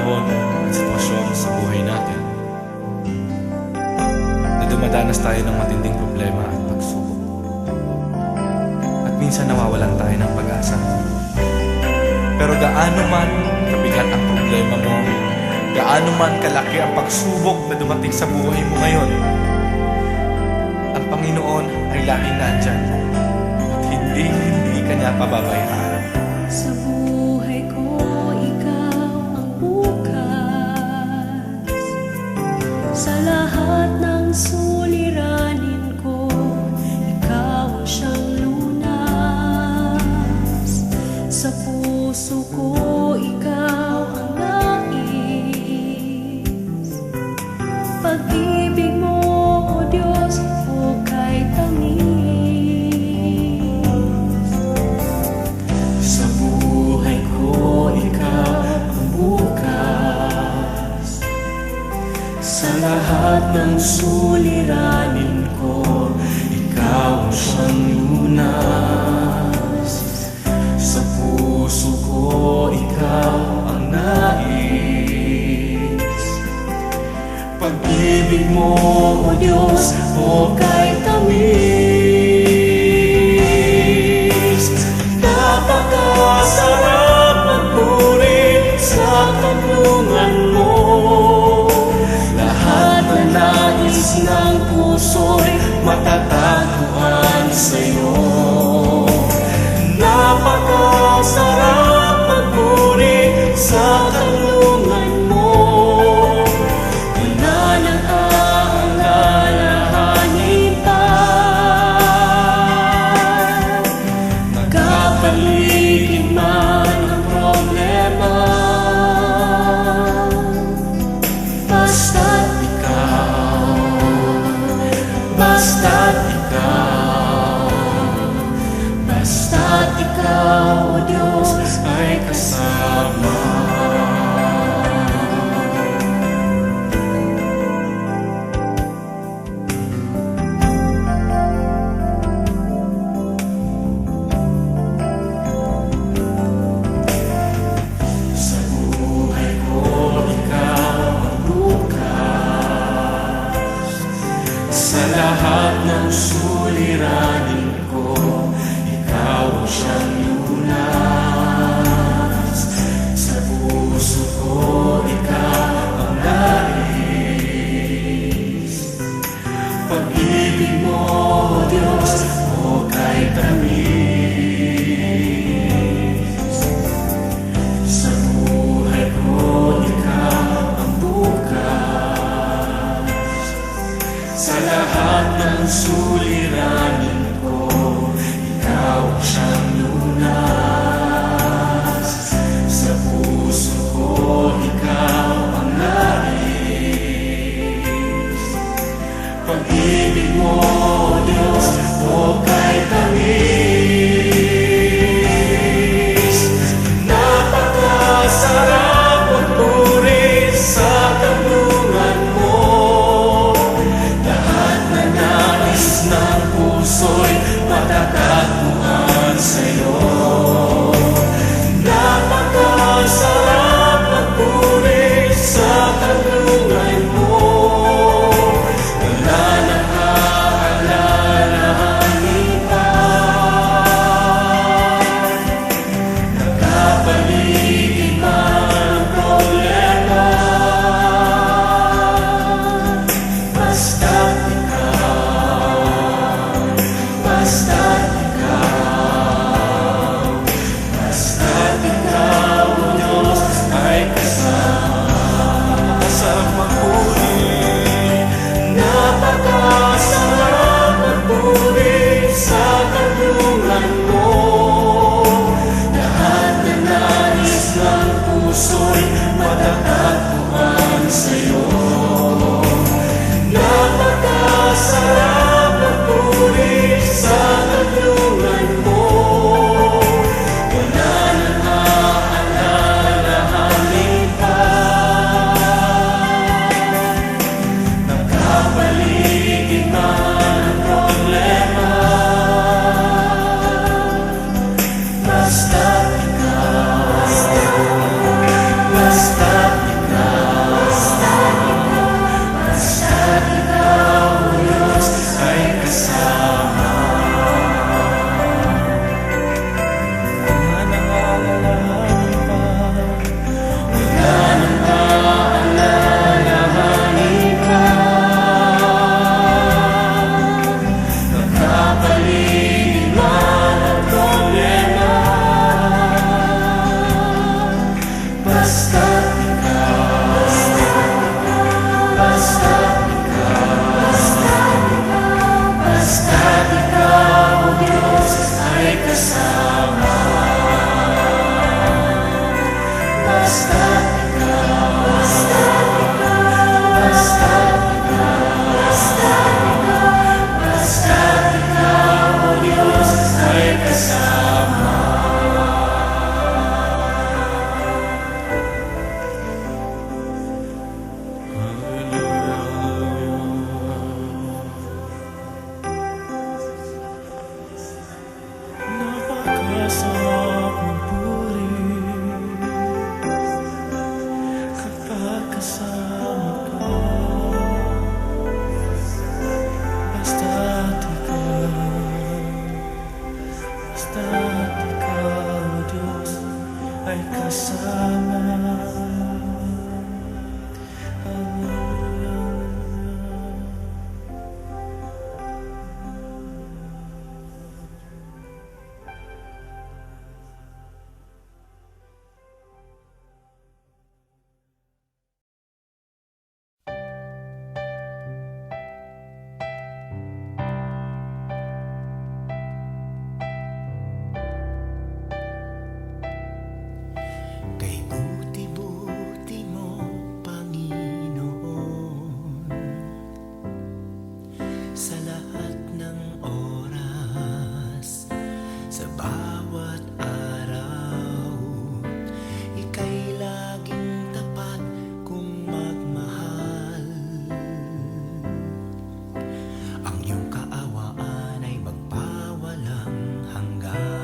panahon at sitwasyon sa buhay natin na dumadanas tayo ng matinding problema at pagsubok. At minsan nawawalan tayo ng pag-asa. Pero gaano man kabigat ang problema mo, gaano man kalaki ang pagsubok na dumating sa buhay mo ngayon, ang Panginoon ay laging nandyan at hindi ka niya pababayaan. Sa buhay ko, ikaw ang bukas. Sa lahat ng suliranin ko, ikaw ang siyang lunas. Sa puso ko, ikaw ang nais. Pag-ibig mo, O Diyos, hukay tamis. Sa buhay ko, ikaw ang bukas. Sa lahat ng suliranin ko, ikaw ang siyang lunas. Sa puso ko, ikaw ang nais. Pag-ibig mo, O Diyos, hukay tamis. Napakasarap magpuri sa kanlungan mo. Lahat na nais na ay kasama. Kay buti-buti mo, Panginoon, sa lahat ng oras, sa bawat araw, ika'y laging tapat kung magmahal. Ang iyong kaawaan ay magpawalang hanggan.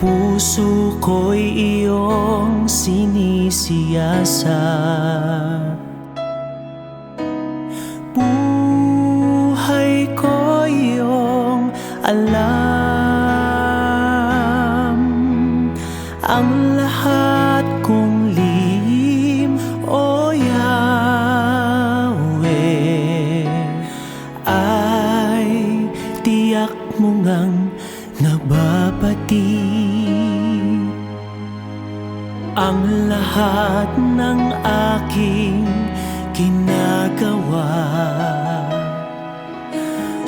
Puso ko'y iyong sinisiyasat, buhay ko iyong alam. Ang lahat kong lihim, O Yahweh, ay tiyak mo ngang nababati. Ang lahat ng aking ginagawa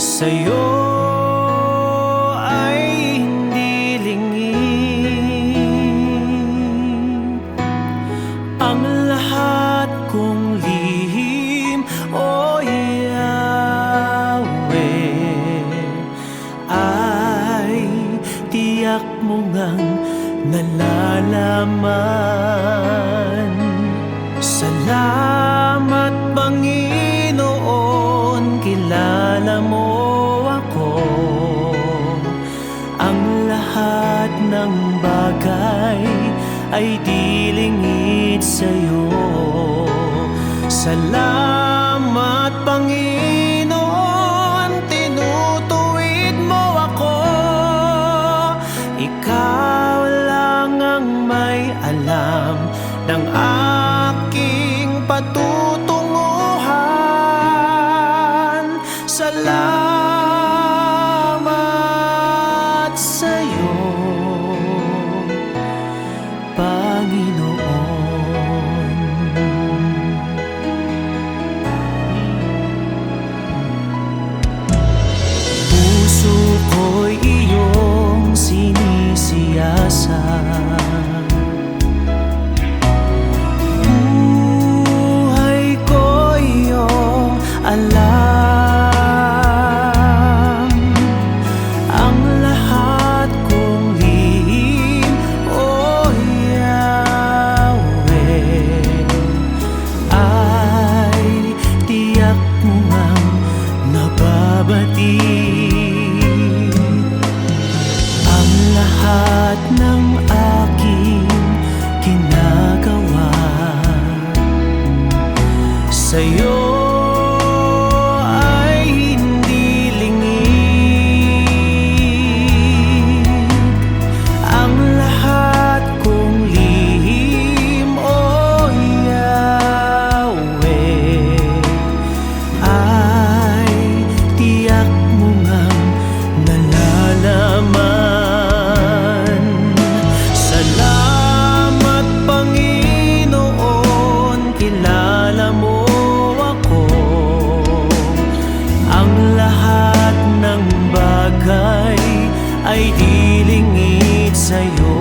sa'yo ay hindi lingid. Ang lahat kong lihim, O Yahweh, ay tiyak mo ngang nalalaman. Salamat Panginoon, kilala mo ako. Ang lahat ng bagay ay di lingid sa'yo. Salamat Panginoon, tinutuwid mo ako. Ikaw lang ang may alam ng aking patutunguhan. Salamat sa'yo, Panginoon. Puso ko'y iyong sinisiyasat, buhay ko iyong alam. Ang lahat kong lihim, O Yahweh, ay tiyak mo ngang nababati. Ang lahat ng aking ginagawa sa'yo ay hindi lingid. Ang lahat kong lihim, O Yahweh, ay tiyak mo ngang nalalaman. Salamat Panginoon, kilala mo ako. Ang lahat ng bagay ay di lingid sa'yo.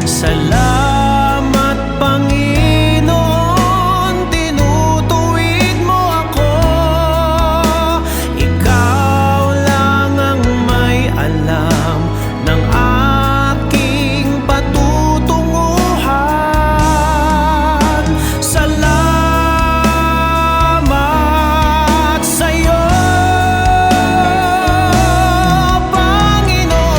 Salamat Panginoon, tinutuwid mo ako. Ikaw lang ang may alam ng aking patutunguhan. Salamat sa'yo, Panginoon.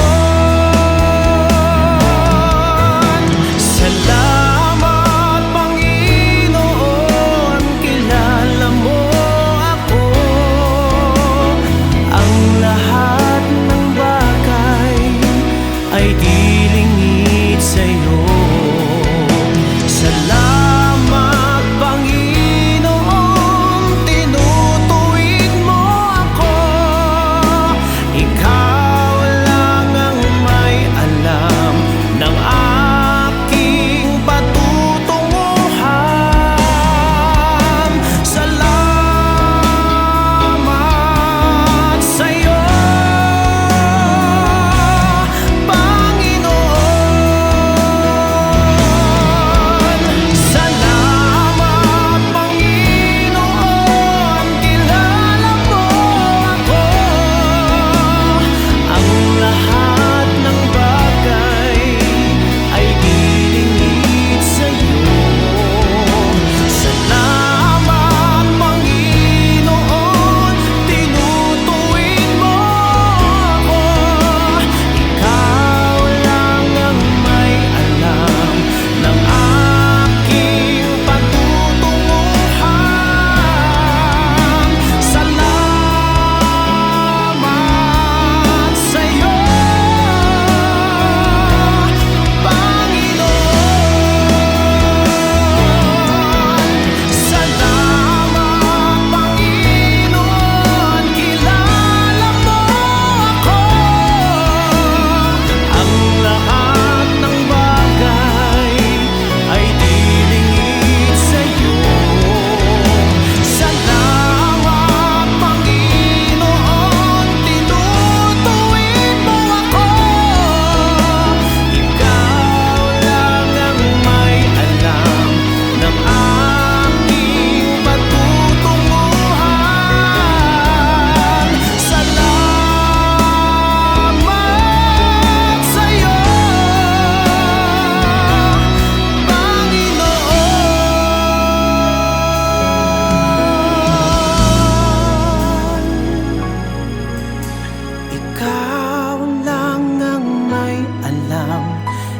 Ikaw lang ang may alam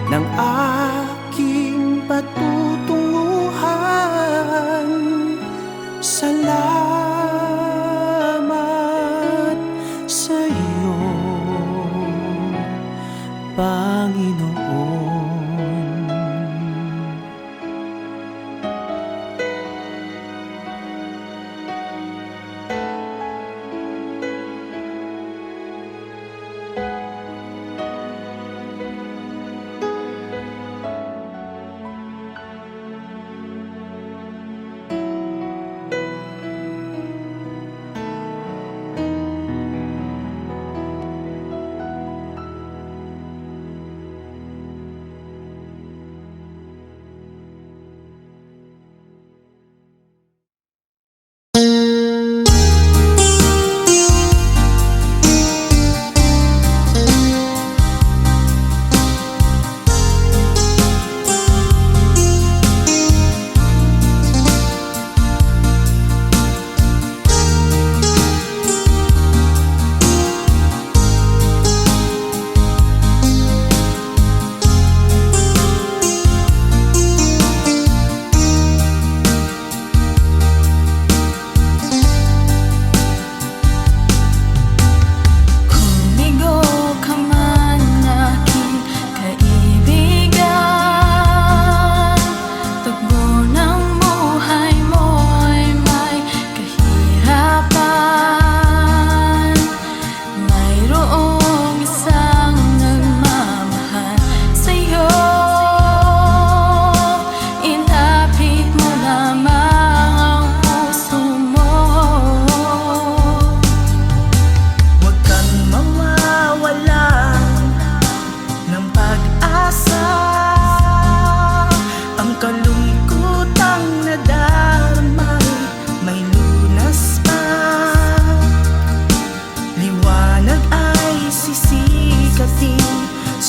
ng aking patutunguhan. Salamat sa iyo, Panginoon.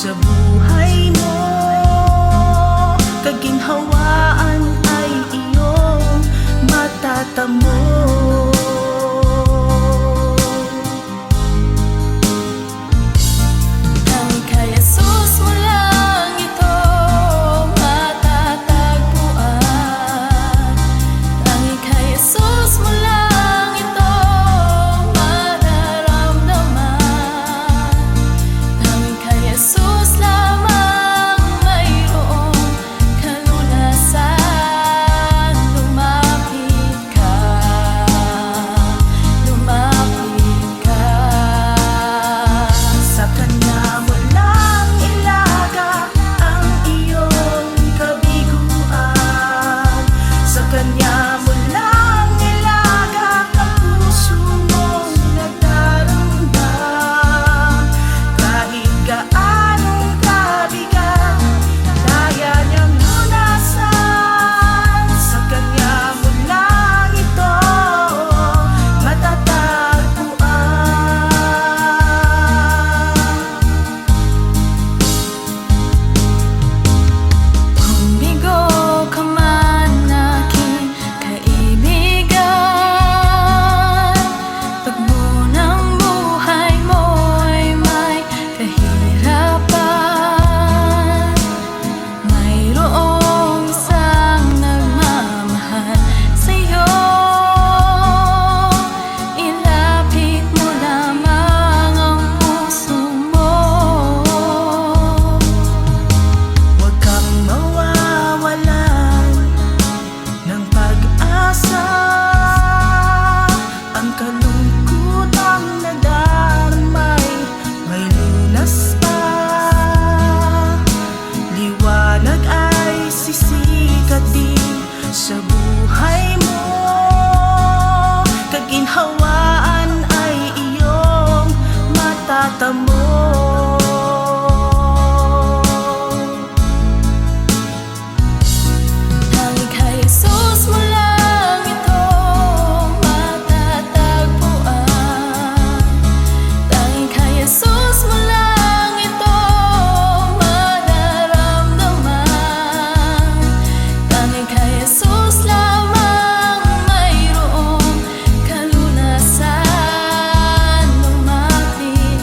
Sa buhay mo, kaginhawaan ay iyong matatamo. Ang kay Jesus mo lang ito matatagpuan. Ang kay Jesus mo lang ito mararamdaman. Ang kay Jesus lamang mayroong kalunasan. Lumapit ka, lumapit ka. Sa Kanya mo lang ilaga ang iyong kabiguan. Sa Kanya mo lang ilaga ang puso mong nagdaramdam. Kahit gaanong kabigat, kaya niyang lunasan. Sa Kanya mo lang ito matatagpuan. Kung bigo ka man aking kaibigan, tagbo ng buhay mo'y may kahirapan. Mayroong isang nagmamahal sa'yo. Ilapit mo lamang ang puso mo. Huwag kang mawawalan ng pag-asa. Ang kalungkutang nadarmay may lunas pa. Liwanag ay sisikat din sa buhay mo. Kaginhawaan ay iyong matatamo. Ang kay Jesus mo lang ito matatagpuan. Ang kay Jesus mo lang ito mararamdaman. Ang kay Jesus lamang mayroong kalunasan. Lumapit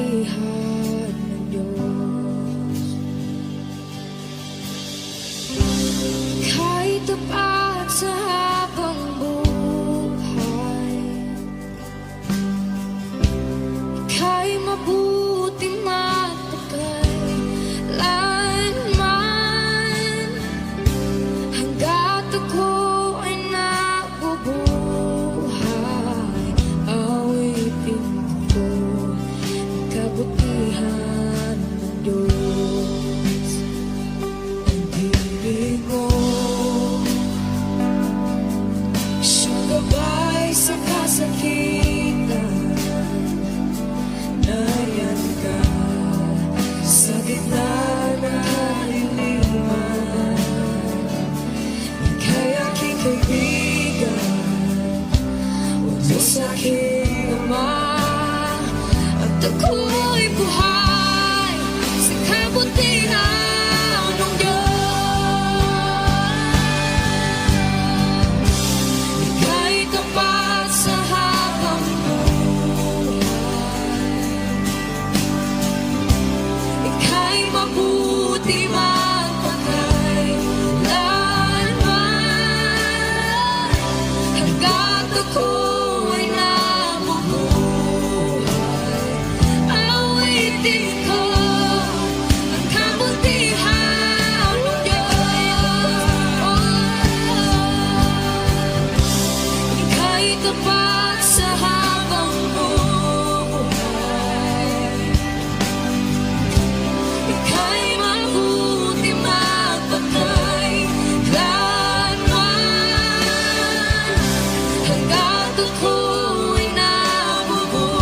kabutihan ng Diyos. Kahit tapat sa habang buhay, ika'y mabuti matagay hanggat ako ay nabubuhay. Awitin ko ang kabutihan ng Diyos. Ang ibig mo, siyang gabay sa kasakitan. Nariyan ka sa gitna ng kaliliman. Ika'y aking kaibigan, o Diyos aking Ama, at ako'y buhay sa kabutihan ng Diyos. Ika'y tapat sa habang buhay, ika'y mabuti magpakailanman hanggat ako ay nabubuhay. Awitin ko ang kabutihan ng Diyos. Ika'y tapat sa habang buhay, ika'y mabuti magpakailanman hanggat ako ay nabubuhay.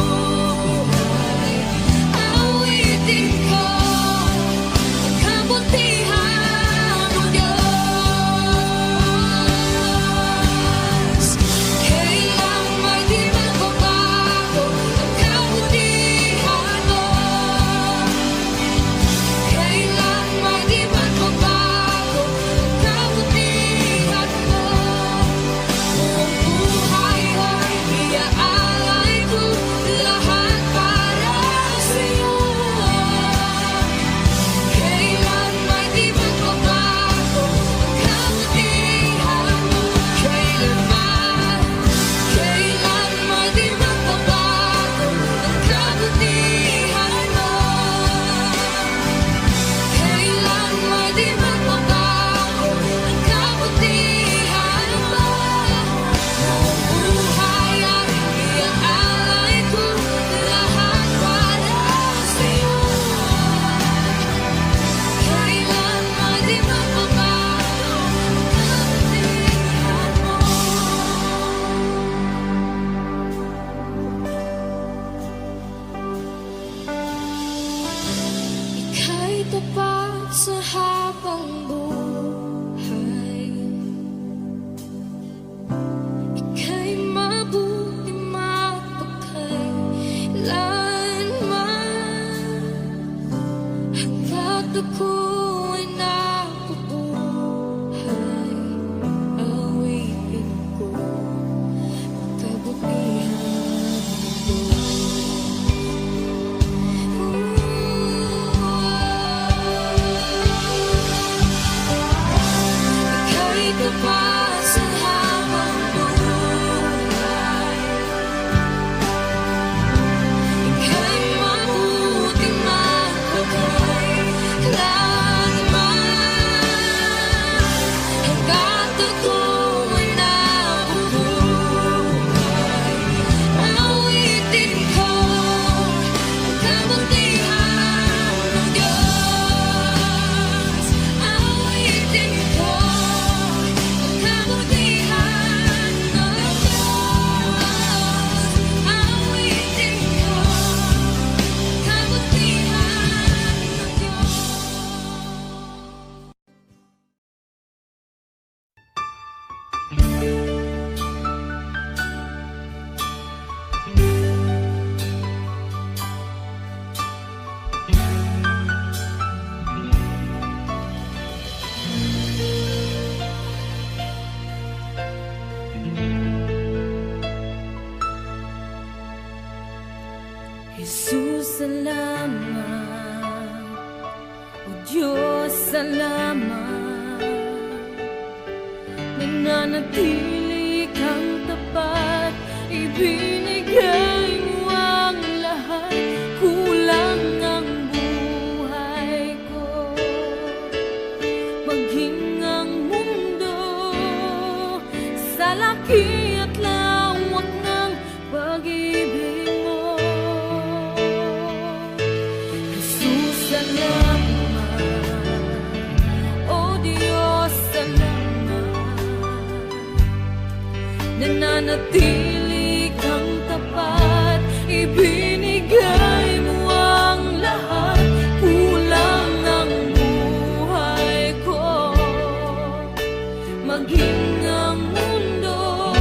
Awitin ko ang kabutihan ng Diyos. Kailang may di magbabago, Jesus, salamat. O Diyos, salamat. Nananatili kang tapat, ibinigay mo ang lahat. Kulang ang buhay ko, maging ang mundo sa laki at lawak ng pag-ibig mo. Jesus, salamat. O Diyos, salamat. Nananatili kang tapat, ibinigay mo ang lahat. Kulang ang buhay ko, maging ang mundo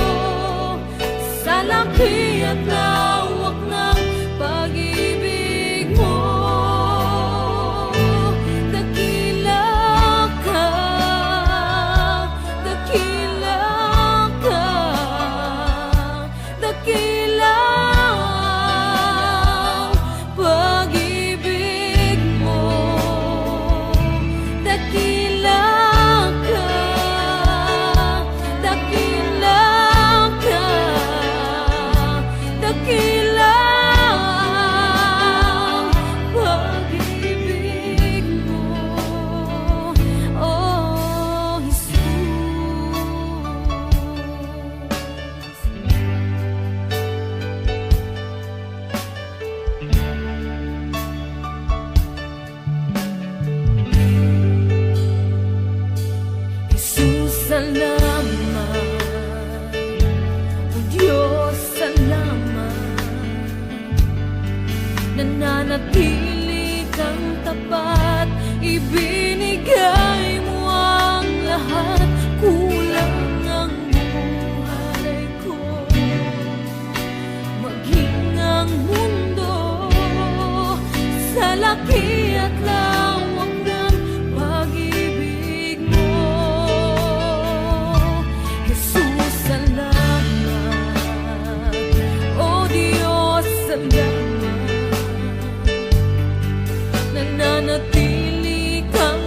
sa laki at lawak ng pag-ibig mo. Dakila ka, dakila ka, dakila ang pag-ibig mo. Dakila ka, dakila ka, dakila ang pag-ibig mo. Oh, Jesus. Jesus, salamat. O Diyos, salamat. Nananatili kang tapat, ibinigay mo ang lahat. Kulang ang buhay ko, maging ang mundo sa laki at lawak ng pag-ibig mo. Jesus, salamat. O Diyos, salamat. Nananatili kang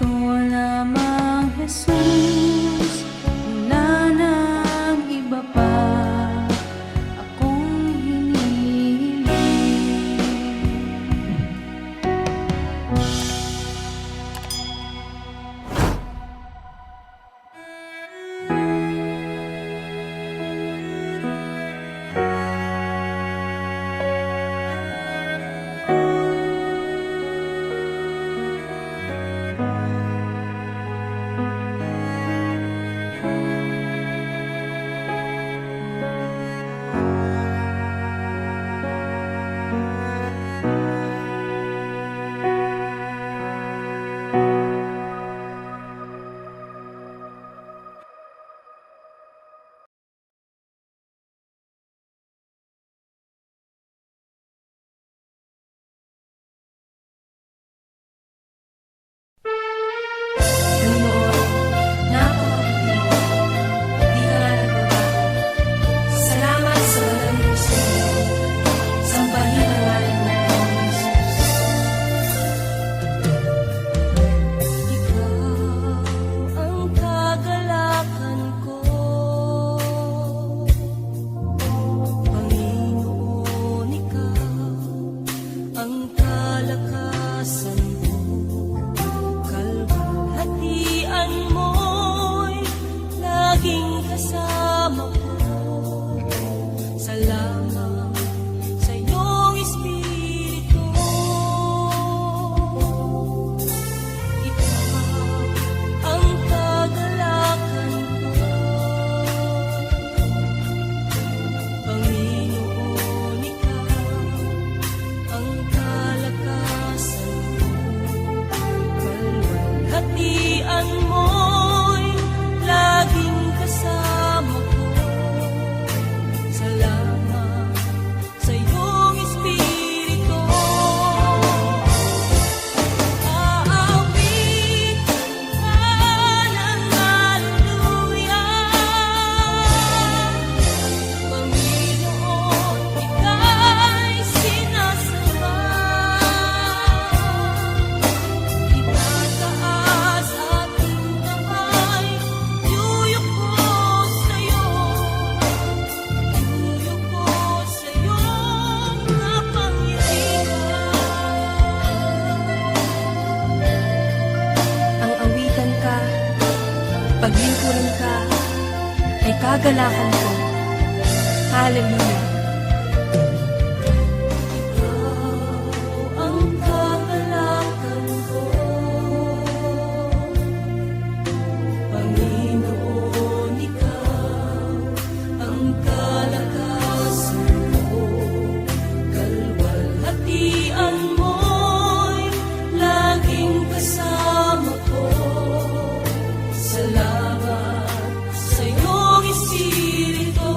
Ikaw lamang, Jesus, wala nang iba pa akong hinihiling. Panginoon, napakabutihan mo. Di ka nga nagbabago. Salamat sa banal na Espiritu. Sambahin ang ngalan mo, Panginoon Jesus. Ikaw ang kagalakan ko, Panginoon, ikaw ang kalakasan ko. Kalwalhatian mo'y laging kasama ko. Salamat sa iyong Espiritu. Ikaw ang kagalakan ko, Panginoon, ikaw ang kalakasan ko. Kalwalhatian mo'y laging kasama ko. Salamat sa iyong Espiritu. Aawit ka ng haleluya, Panginoon, ika'y sinasamba. Itataas ating kamay, yuyuko sa'yo, yuyuko sa iyong kapangyarihan. Ang awitan ka, paglingkuran ka, ay kagalakan ko. Hallelujah. Ikaw ang kagalakan ko, Panginoon, ikaw ang kalakasan ko. Kalwalhatian mo'y laging kasama ko. Salamat sa iyong Espiritu.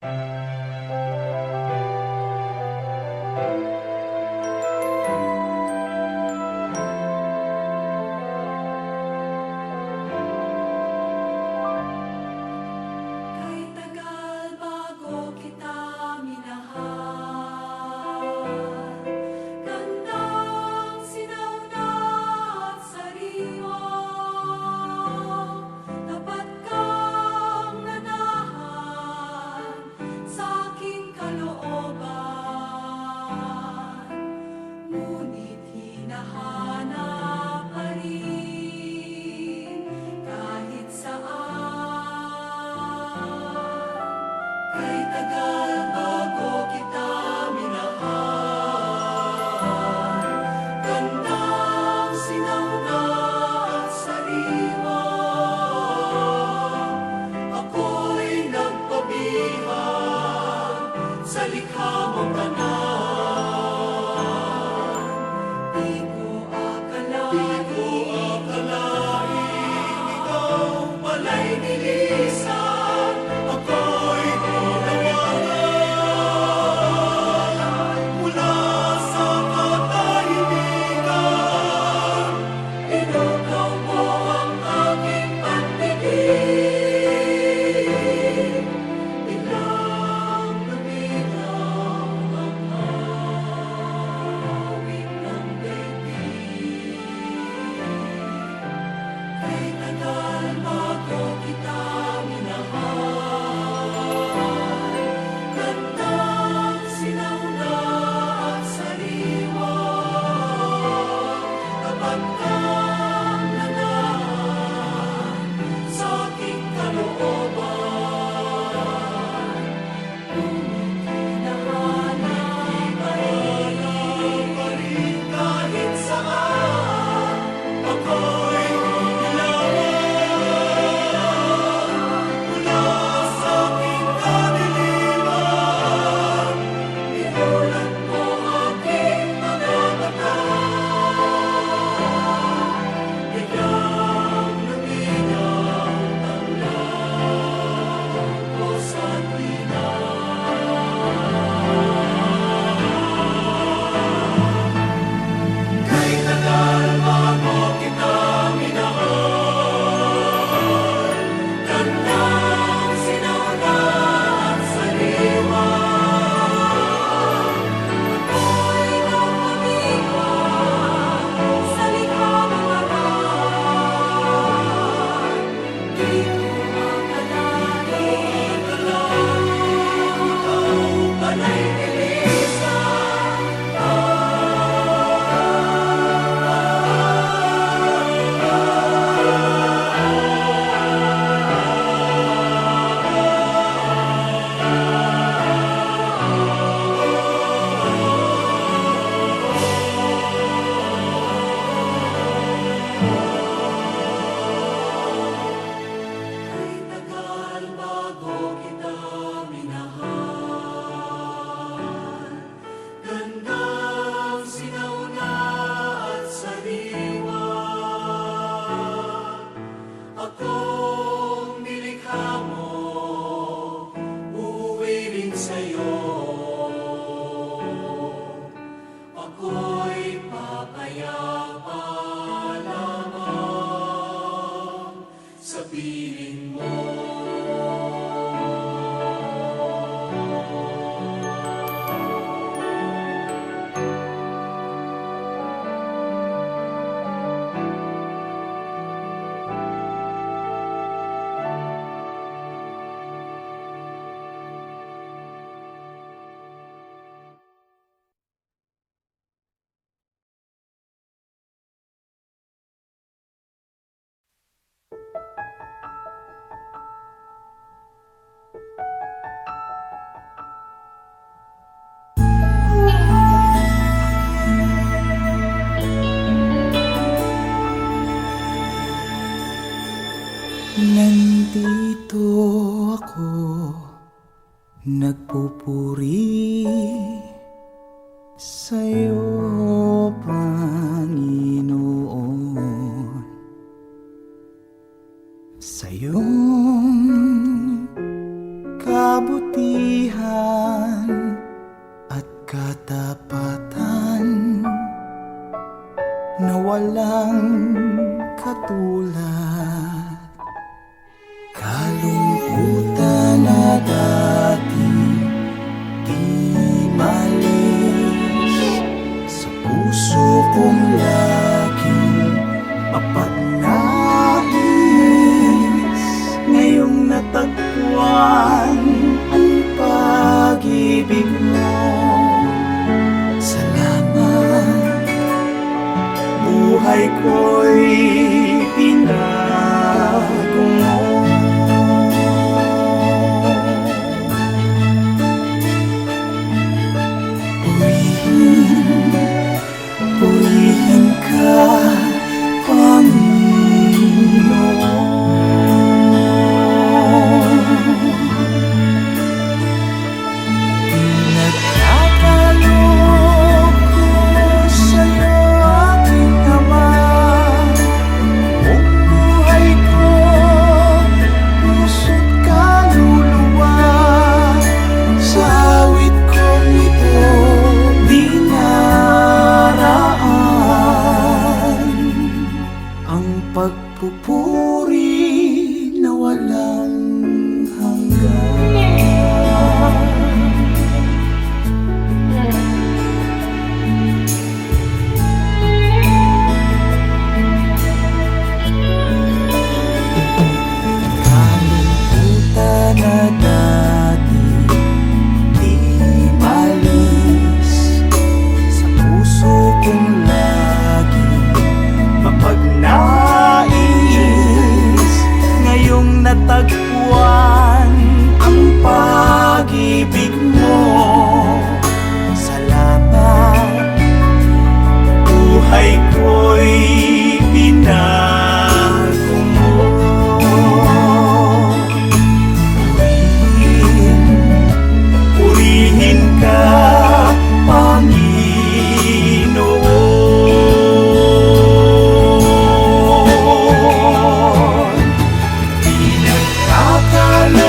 Kay tagal bago kita minahal, gandang sinauna at sariwa, dapat kang nanahan sa aking kalooban, ngunit hinahanap pa rin kahit saan. Kay tagal bago kita minahal, gandang sinauna at sariwa, ako'y nagpabihag sa likha mong tanan. Di ko akalain ikaw pala'y nilisan, ako'y tinawagan mula sa katahimikan. Inukaw mo ang aking pandinig, biglang luminaw ang awit ng daigdig. Kay tagal bago kita minahal, gandang sinauna at sariwa, dapat kang nanahan sa aking kalooban, ngunit hinahanap pa rin kahit saan. Ako'y nilawan mula sa aking kadiliman, inulan mo aking mga mata, biglang luminaw ang lagos at linaw. Kay tagal bago kita minahal, gandang sinauna at sariwa, ako'y nagpabihag sa likha mong aral. Di ko akalain ikaw pala'y nilisan. Kay tagal bago kita minahal, gandang sinauna at sariwa, akong nilikha mo, uuwi rin sa'yo. Ako'y papayapa lamang sa piling mo. Nandito ako, nagpupuri sa'yo, Panginoon. Sa iyong kabutihan at katapatan na walang katulad. Kalungkutan na dati di malis sa puso kong laging mapagnais. Ngayong natagpuan ang pag-ibig mo, salamat. Buhay ko'y binago mo. Purihin ka, Nagkakaloob ko sa'yo, aking Ama. Buong buhay ko, puso't kaluluwa. Sa awit kong ito, dinaraan ang pagpupuri na walang hanggan. Kalungkutan na dati di malis sa puso kong laging mapagnais. Ngayong natagpuan ang pag-ibig mo, salamat. Buhay ko'y binago mo. Purihin ka, Panginoon. Di nagkakala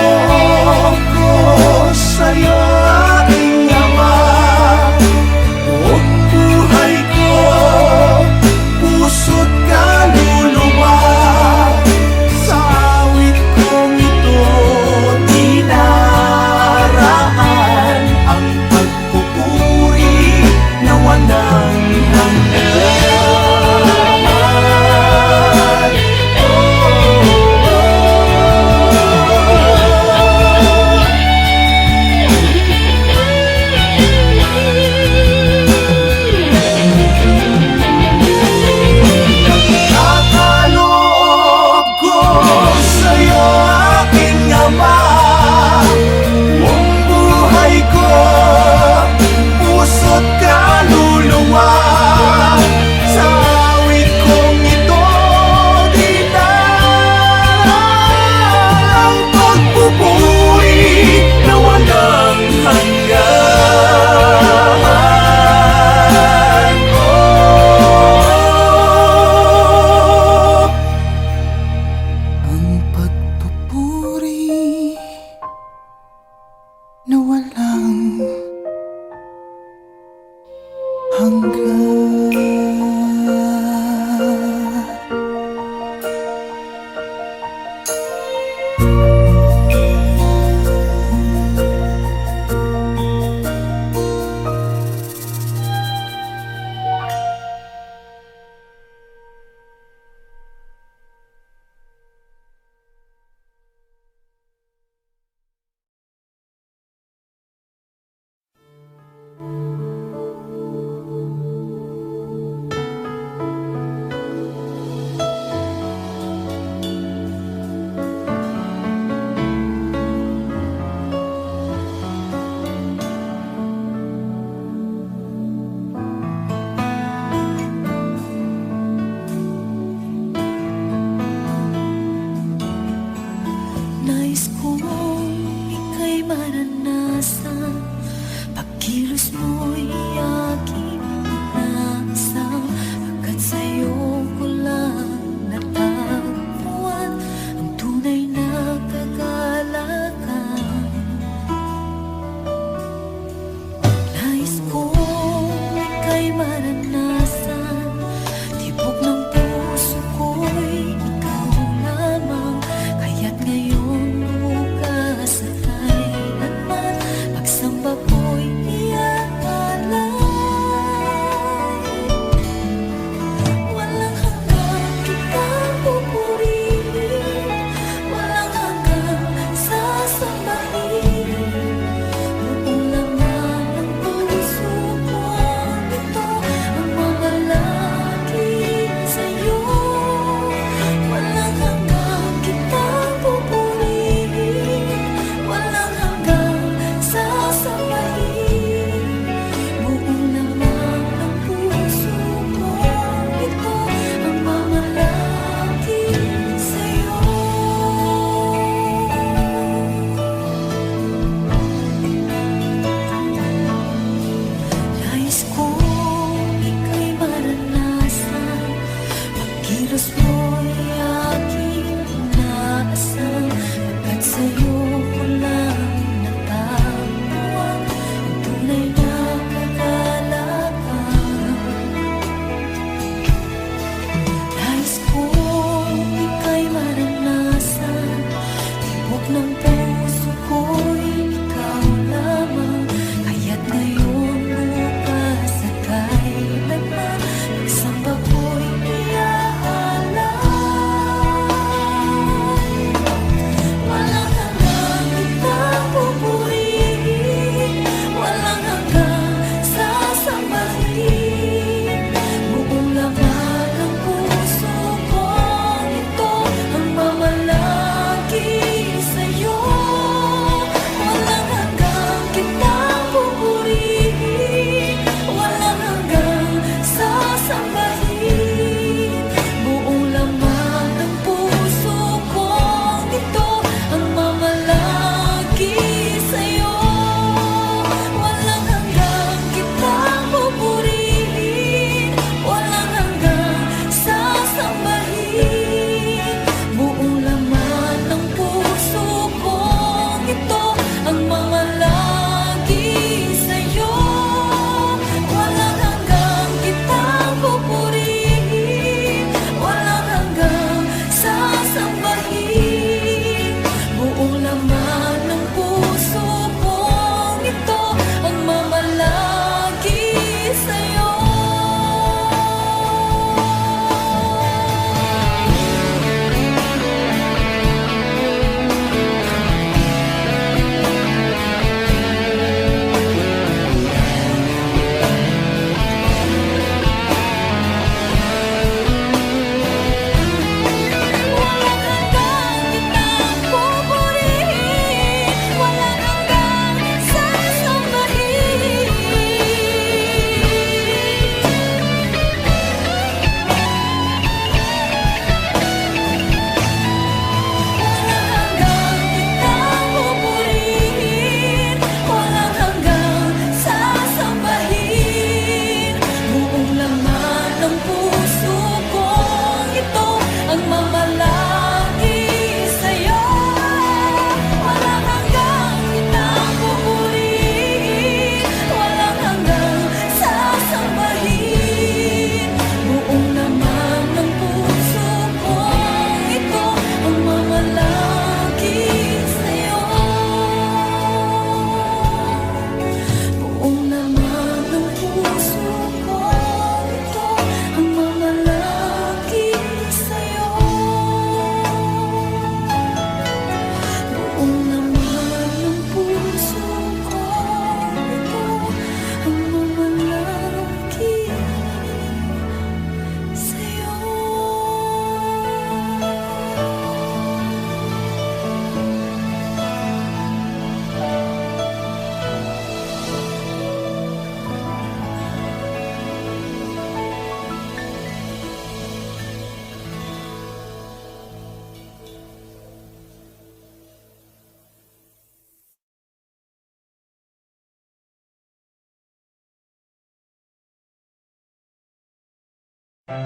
Kay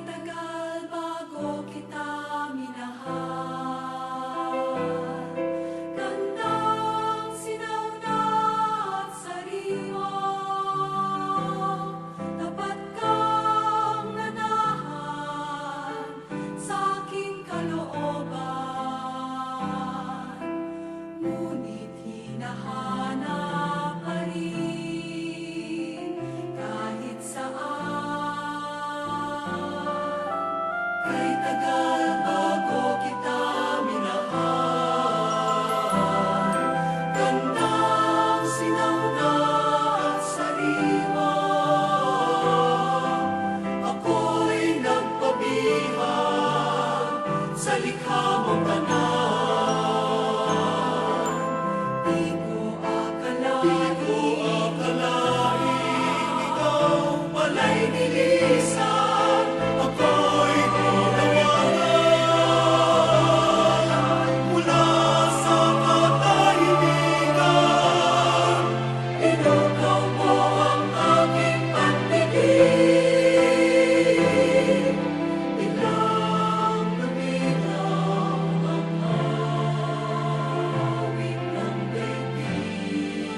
tagal bago kita minahal, gandang sinauna at sariwa, tapat kang nanahan sa aking kalooban, ngunit hinahanap pa rin kahit saan. Kay tagal bago kita minahal, gandang sinauna at sariwa, ako'y nagpabihag sa likha mong tanan. Di ko akalain ikaw pala'y nilisan, ako'y tinawagan mula sa katahimikan. Inukaw mo ang aking pandinig, biglang luminaw ang awit ng daigdig.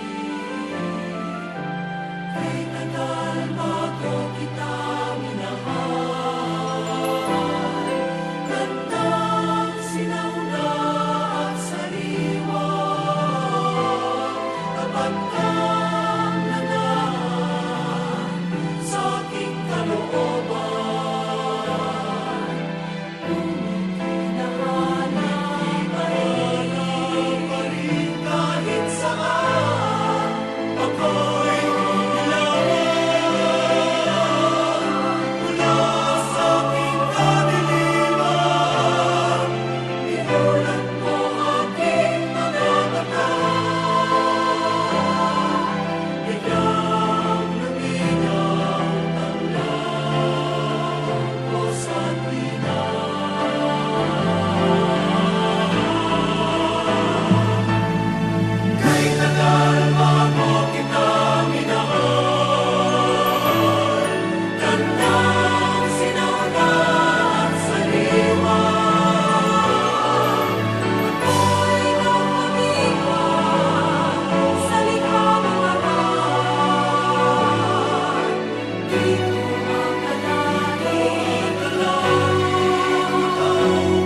Kay tagal bago kita minahal, gandang sinauna at sariwa, tapat kang nanahan sa aking kalooban, ngunit hinahanap pa rin kahit saan. Ako'y nilawan mula sa aking kadiliman, inulat mo aking mga mata, biglang luminaw ang lahat ko sa tuwina. Kay tagal bago kita minahal, gandang sinauna at sariwa, ako'y nagpabihag sa likha mong tanan. Di ko akalain ikaw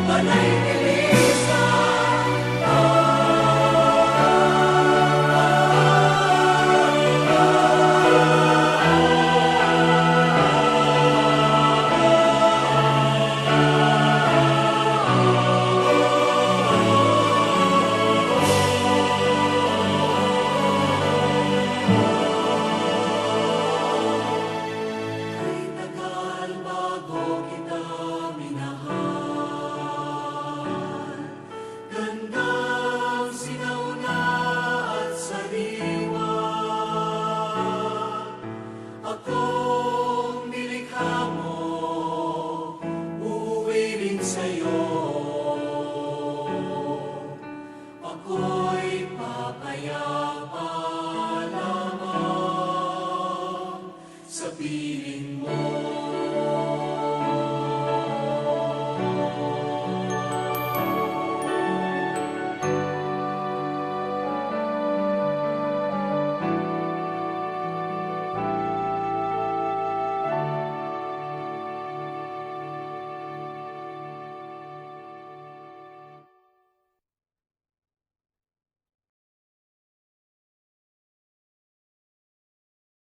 pala'y nilisan. Kay tagal bago kita minahal, gandang sinauna at sariwa, akong nilikha mo, uuwi rin sa'yo, ako'y papayag.